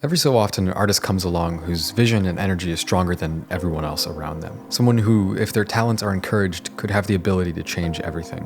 Every so often, an artist comes along whose vision and energy is stronger than everyone else around them. Someone who, if their talents are encouraged, could have the ability to change everything.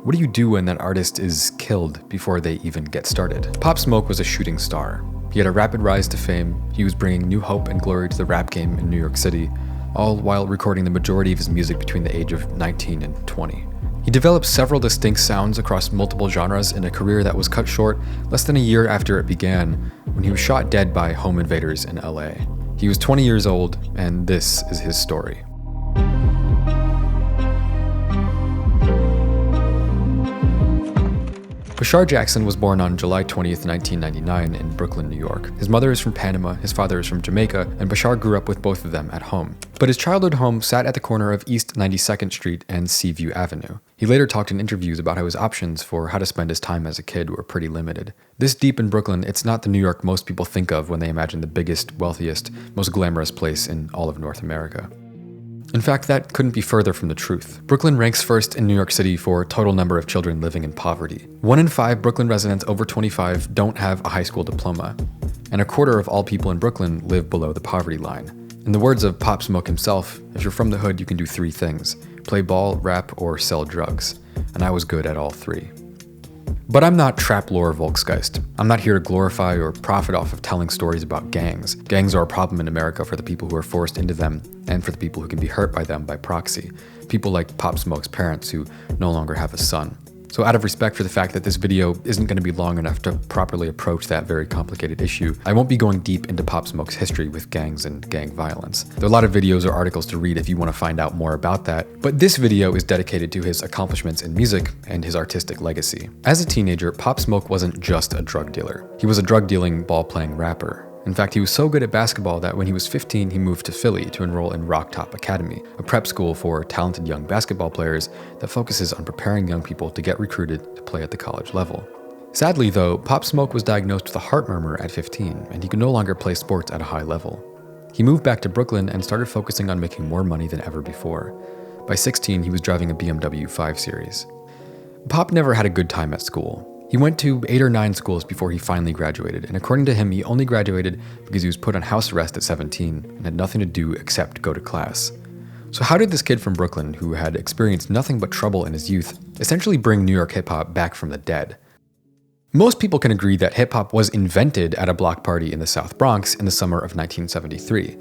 What do you do when that artist is killed before they even get started? Pop Smoke was a shooting star. He had a rapid rise to fame. He was bringing new hope and glory to the rap game in New York City, all while recording the majority of his music between the age of 19 and 20. He developed several distinct sounds across multiple genres in a career that was cut short less than a year after it began, when he was shot dead by home invaders in LA. He was 20 years old, and this is his story. Bashar Jackson was born on July 20th, 1999 in Brooklyn, New York. His mother is from Panama, his father is from Jamaica, and Bashar grew up with both of them at home. But his childhood home sat at the corner of East 92nd Street and Seaview Avenue. He later talked in interviews about how his options for how to spend his time as a kid were pretty limited. This deep in Brooklyn, it's not the New York most people think of when they imagine the biggest, wealthiest, most glamorous place in all of North America. In fact, that couldn't be further from the truth. Brooklyn ranks first in New York City for total number of children living in poverty. 1 in 5 Brooklyn residents over 25 don't have a high school diploma, and a quarter of all people in Brooklyn live below the poverty line. In the words of Pop Smoke himself, if you're from the hood, you can do 3 things: play ball, rap, or sell drugs. And I was good at all 3. But I'm not trap lore Volksgeist. I'm not here to glorify or profit off of telling stories about gangs. Gangs are a problem in America for the people who are forced into them and for the people who can be hurt by them by proxy. People like Pop Smoke's parents who no longer have a son. So out of respect for the fact that this video isn't going to be long enough to properly approach that very complicated issue, I won't be going deep into Pop Smoke's history with gangs and gang violence. There are a lot of videos or articles to read if you want to find out more about that, but this video is dedicated to his accomplishments in music and his artistic legacy. As a teenager, Pop Smoke wasn't just a drug dealer. He was a drug-dealing, ball-playing rapper. In fact, he was so good at basketball that when he was 15, he moved to Philly to enroll in Rock Top Academy, a prep school for talented young basketball players that focuses on preparing young people to get recruited to play at the college level. Sadly, though, Pop Smoke was diagnosed with a heart murmur at 15, and he could no longer play sports at a high level. He moved back to Brooklyn and started focusing on making more money than ever before. By 16, he was driving a BMW 5 Series. Pop never had a good time at school. He went to 8 or 9 schools before he finally graduated, and according to him, he only graduated because he was put on house arrest at 17 and had nothing to do except go to class. So how did this kid from Brooklyn, who had experienced nothing but trouble in his youth, essentially bring New York hip-hop back from the dead? Most people can agree that hip-hop was invented at a block party in the South Bronx in the summer of 1973.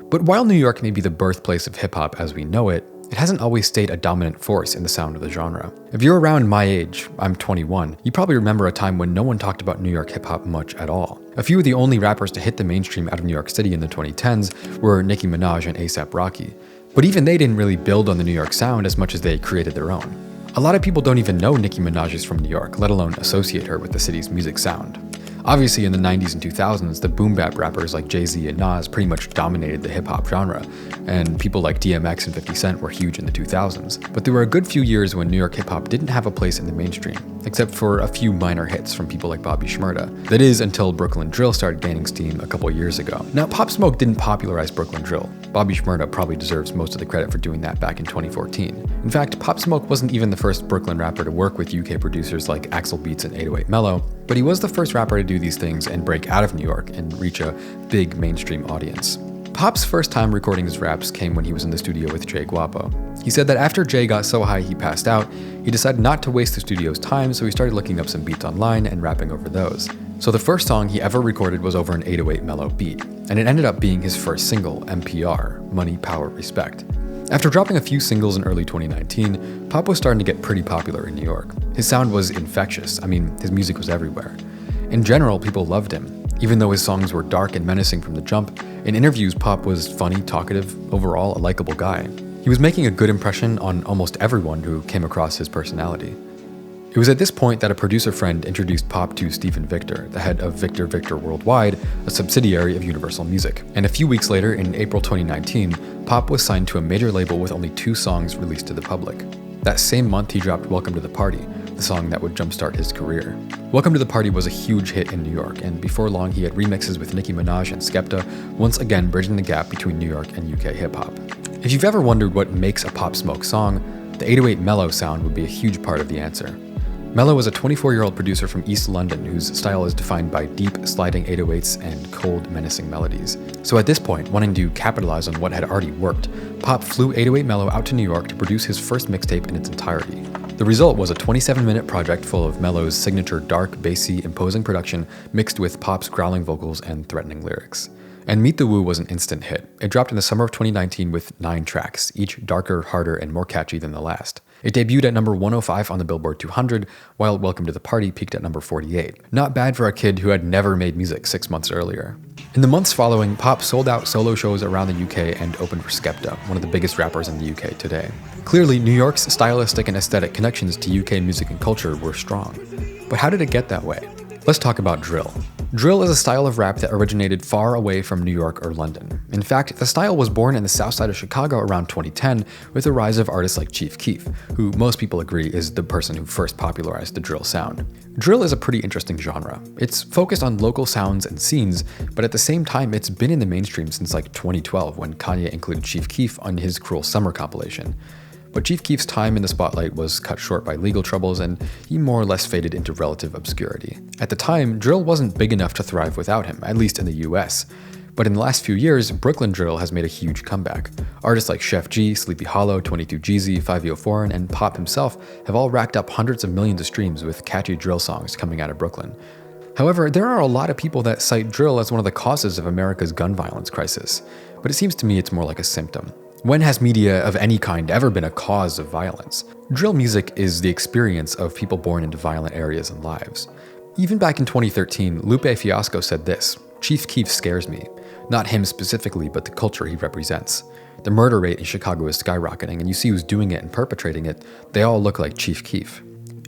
But while New York may be the birthplace of hip-hop as we know it, it hasn't always stayed a dominant force in the sound of the genre. If you're around my age, I'm 21, you probably remember a time when no one talked about New York hip-hop much at all. A few of the only rappers to hit the mainstream out of New York City in the 2010s were Nicki Minaj and A$AP Rocky. But even they didn't really build on the New York sound as much as they created their own. A lot of people don't even know Nicki Minaj is from New York, let alone associate her with the city's music sound. Obviously, in the 90s and 2000s, the boom-bap rappers like Jay-Z and Nas pretty much dominated the hip-hop genre, and people like DMX and 50 Cent were huge in the 2000s. But there were a good few years when New York hip-hop didn't have a place in the mainstream, except for a few minor hits from people like Bobby Shmurda. That is, until Brooklyn Drill started gaining steam a couple years ago. Now, Pop Smoke didn't popularize Brooklyn Drill. Bobby Shmurda probably deserves most of the credit for doing that back in 2014. In fact, Pop Smoke wasn't even the first Brooklyn rapper to work with UK producers like Axel Beats and 808 Mello, but he was the first rapper to do these things and break out of New York and reach a big mainstream audience. Pop's first time recording his raps came when he was in the studio with Jay Guapo. He said that after Jay got so high he passed out, he decided not to waste the studio's time, so he started looking up some beats online and rapping over those. So the first song he ever recorded was over an 808 Mello beat, and it ended up being his first single, MPR, Money, Power, Respect. After dropping a few singles in early 2019, Pop was starting to get pretty popular in New York. His sound was infectious. I mean, his music was everywhere. In general, people loved him. Even though his songs were dark and menacing from the jump, in interviews, Pop was funny, talkative, overall a likable guy. He was making a good impression on almost everyone who came across his personality. It was at this point that a producer friend introduced Pop to Stephen Victor, the head of Victor Victor Worldwide, a subsidiary of Universal Music. And a few weeks later, in April 2019, Pop was signed to a major label with only 2 songs released to the public. That same month, he dropped Welcome to the Party, the song that would jumpstart his career. Welcome to the Party was a huge hit in New York, and before long he had remixes with Nicki Minaj and Skepta, once again bridging the gap between New York and UK hip-hop. If you've ever wondered what makes a Pop Smoke song, the 808 Mello sound would be a huge part of the answer. Mello was a 24-year-old producer from East London whose style is defined by deep, sliding 808s and cold, menacing melodies. So at this point, wanting to capitalize on what had already worked, Pop flew 808 Mello out to New York to produce his first mixtape in its entirety. The result was a 27-minute project full of Mello's signature dark, bassy, imposing production mixed with Pop's growling vocals and threatening lyrics. And Meet the Woo was an instant hit. It dropped in the summer of 2019 with 9 tracks, each darker, harder, and more catchy than the last. It debuted at number 105 on the Billboard 200, while Welcome to the Party peaked at number 48. Not bad for a kid who had never made music 6 months earlier. In the months following, Pop sold out solo shows around the UK and opened for Skepta, one of the biggest rappers in the UK today. Clearly, New York's stylistic and aesthetic connections to UK music and culture were strong. But how did it get that way? Let's talk about drill. Drill is a style of rap that originated far away from New York or London. In fact, the style was born in the south side of Chicago around 2010 with the rise of artists like Chief Keef, who most people agree is the person who first popularized the drill sound. Drill is a pretty interesting genre. It's focused on local sounds and scenes, but at the same time it's been in the mainstream since like 2012 when Kanye included Chief Keef on his Cruel Summer compilation. But Chief Keef's time in the spotlight was cut short by legal troubles, and he more or less faded into relative obscurity. At the time, drill wasn't big enough to thrive without him, at least in the US. But in the last few years, Brooklyn drill has made a huge comeback. Artists like Chef G, Sleepy Hollow, 22 Jeezy, 5Yo Foreign, and Pop himself have all racked up hundreds of millions of streams with catchy drill songs coming out of Brooklyn. However, there are a lot of people that cite drill as one of the causes of America's gun violence crisis, but it seems to me it's more like a symptom. When has media of any kind ever been a cause of violence? Drill music is the experience of people born into violent areas and lives. Even back in 2013, Lupe Fiasco said this: "Chief Keef scares me. Not him specifically, but the culture he represents. The murder rate in Chicago is skyrocketing, and you see who's doing it and perpetrating it, they all look like Chief Keef."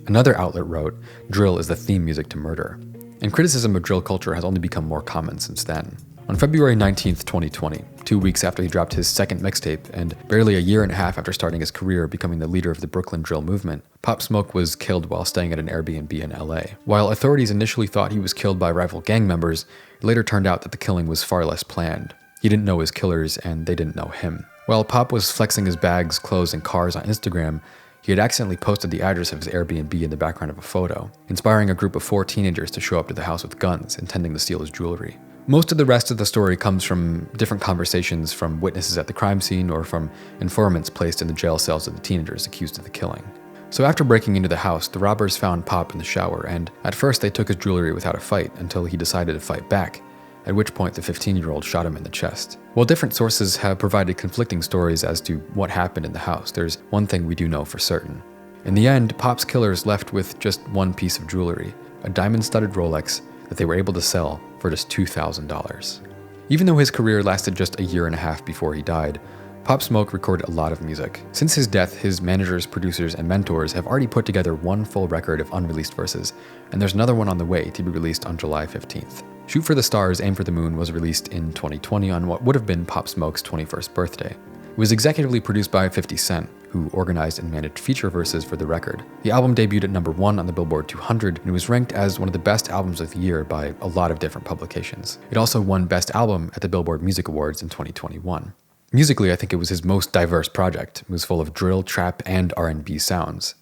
Another outlet wrote, "Drill is the theme music to murder." And criticism of drill culture has only become more common since then. On February 19th, 2020, 2 weeks after he dropped his second mixtape and barely a year and a half after starting his career becoming the leader of the Brooklyn drill movement, Pop Smoke was killed while staying at an Airbnb in LA. While authorities initially thought he was killed by rival gang members, it later turned out that the killing was far less planned. He didn't know his killers, and they didn't know him. While Pop was flexing his bags, clothes, and cars on Instagram, he had accidentally posted the address of his Airbnb in the background of a photo, inspiring a group of 4 teenagers to show up to the house with guns, intending to steal his jewelry. Most of the rest of the story comes from different conversations from witnesses at the crime scene or from informants placed in the jail cells of the teenagers accused of the killing. So after breaking into the house, the robbers found Pop in the shower, and at first they took his jewelry without a fight until he decided to fight back, at which point the 15-year-old shot him in the chest. While different sources have provided conflicting stories as to what happened in the house, there's one thing we do know for certain. In the end, Pop's killers left with just one piece of jewelry, a diamond-studded Rolex that they were able to sell for just $2,000. Even though his career lasted just a year and a half before he died, Pop Smoke recorded a lot of music. Since his death, his managers, producers, and mentors have already put together one full record of unreleased verses, and there's another one on the way to be released on July 15th. Shoot for the Stars, Aim for the Moon was released in 2020 on what would have been Pop Smoke's 21st birthday. It was executively produced by 50 Cent, who organized and managed feature verses for the record. The album debuted at number 1 on the Billboard 200, and it was ranked as one of the best albums of the year by a lot of different publications. It also won Best Album at the Billboard Music Awards in 2021. Musically, I think it was his most diverse project. It was full of drill, trap, and R&B sounds.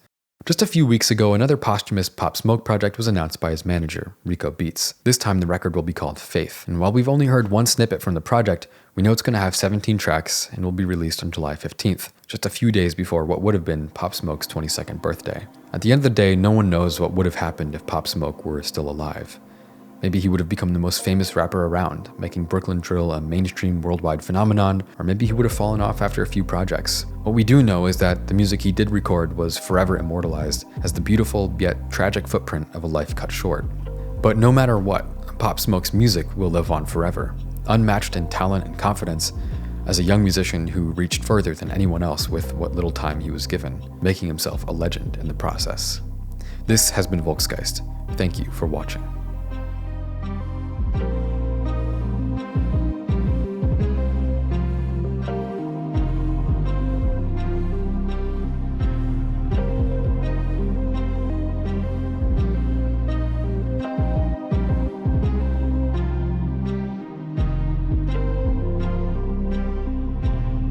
Just a few weeks ago, another posthumous Pop Smoke project was announced by his manager, Rico Beats. This time the record will be called Faith, and while we've only heard one snippet from the project, we know it's going to have 17 tracks and will be released on July 15th, just a few days before what would have been Pop Smoke's 22nd birthday. At the end of the day, no one knows what would have happened if Pop Smoke were still alive. Maybe he would have become the most famous rapper around, making Brooklyn drill a mainstream worldwide phenomenon, or maybe he would have fallen off after a few projects. What we do know is that the music he did record was forever immortalized as the beautiful yet tragic footprint of a life cut short. But no matter what, Pop Smoke's music will live on forever, unmatched in talent and confidence, as a young musician who reached further than anyone else with what little time he was given, making himself a legend in the process. This has been Volksgeist. Thank you for watching.